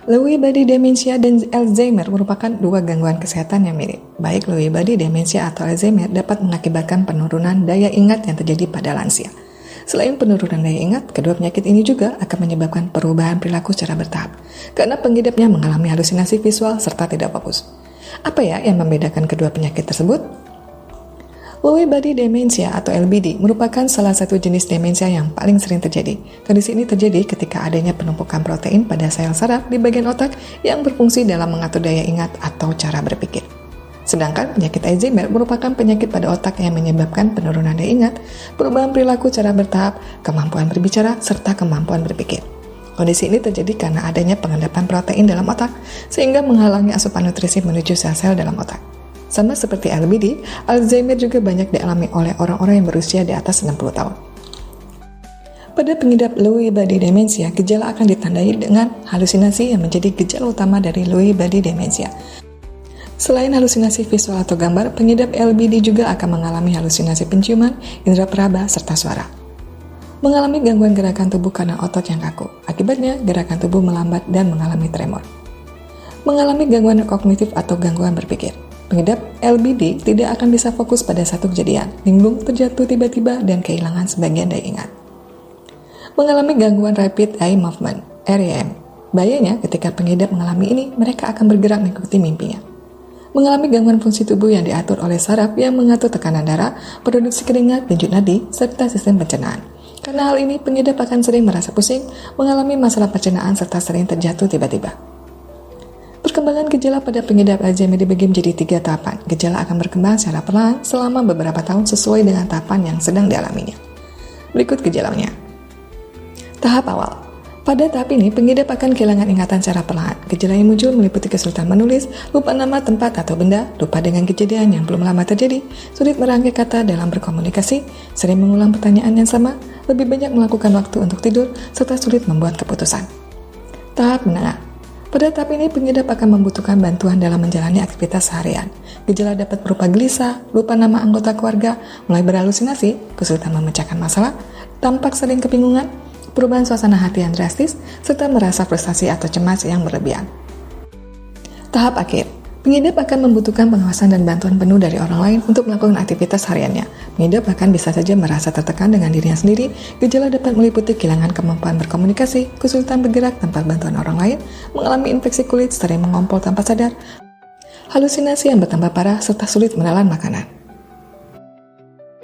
Lewy body dementia dan Alzheimer merupakan dua gangguan kesehatan yang mirip. Baik Lewy body dementia atau Alzheimer dapat mengakibatkan penurunan daya ingat yang terjadi pada lansia. Selain penurunan daya ingat, kedua penyakit ini juga akan menyebabkan perubahan perilaku secara bertahap, karena pengidapnya mengalami halusinasi visual serta tidak fokus. Apa ya yang membedakan kedua penyakit tersebut? Lewy body dementia atau LBD merupakan salah satu jenis demensia yang paling sering terjadi. Kondisi ini terjadi ketika adanya penumpukan protein pada sel saraf di bagian otak yang berfungsi dalam mengatur daya ingat atau cara berpikir. Sedangkan penyakit Alzheimer merupakan penyakit pada otak yang menyebabkan penurunan daya ingat, perubahan perilaku cara bertahap, kemampuan berbicara, serta kemampuan berpikir. Kondisi ini terjadi karena adanya pengendapan protein dalam otak, sehingga menghalangi asupan nutrisi menuju sel-sel dalam otak. Sama seperti LBD, Alzheimer juga banyak dialami oleh orang-orang yang berusia di atas 60 tahun. Pada pengidap Lewy body dementia, gejala akan ditandai dengan halusinasi yang menjadi gejala utama dari Lewy body dementia. Selain halusinasi visual atau gambar, pengidap LBD juga akan mengalami halusinasi penciuman, indera peraba, serta suara. Mengalami gangguan gerakan tubuh karena otot yang kaku. Akibatnya, gerakan tubuh melambat dan mengalami tremor. Mengalami gangguan kognitif atau gangguan berpikir. Pengidap LBD tidak akan bisa fokus pada satu kejadian, linglung, terjatuh tiba-tiba, dan kehilangan sebagian daya ingat. Mengalami gangguan rapid eye movement, REM. Bahayanya ketika pengidap mengalami ini, mereka akan bergerak mengikuti mimpinya. Mengalami gangguan fungsi tubuh yang diatur oleh saraf yang mengatur tekanan darah, produksi keringat, denyut nadi, serta sistem pencernaan. Karena hal ini, pengidap akan sering merasa pusing, mengalami masalah pencernaan, serta sering terjatuh tiba-tiba. Perkembangan gejala pada pengidap Alzheimer dibagi menjadi 3 tahapan. Gejala akan berkembang secara perlahan selama beberapa tahun sesuai dengan tahapan yang sedang dialaminya. Berikut gejalanya. Tahap awal. Pada tahap ini, pengidap akan kehilangan ingatan secara perlahan. Gejala yang muncul meliputi kesulitan menulis, lupa nama tempat atau benda, lupa dengan kejadian yang belum lama terjadi, sulit merangkai kata dalam berkomunikasi, sering mengulang pertanyaan yang sama, lebih banyak melakukan waktu untuk tidur, serta sulit membuat keputusan. Tahap menengah. Pada tahap ini, pengidap akan membutuhkan bantuan dalam menjalani aktivitas seharian. Gejala dapat berupa gelisah, lupa nama anggota keluarga, mulai berhalusinasi, kesulitan memecahkan masalah, tampak sering kebingungan, perubahan suasana hati yang drastis, serta merasa frustasi atau cemas yang berlebihan. Tahap akhir. Pengidap akan membutuhkan pengawasan dan bantuan penuh dari orang lain untuk melakukan aktivitas hariannya. Pengidap bahkan bisa saja merasa tertekan dengan dirinya sendiri. Gejala dapat meliputi kehilangan kemampuan berkomunikasi, kesulitan bergerak tanpa bantuan orang lain, mengalami infeksi kulit, sering mengompol tanpa sadar, halusinasi yang bertambah parah, serta sulit menelan makanan.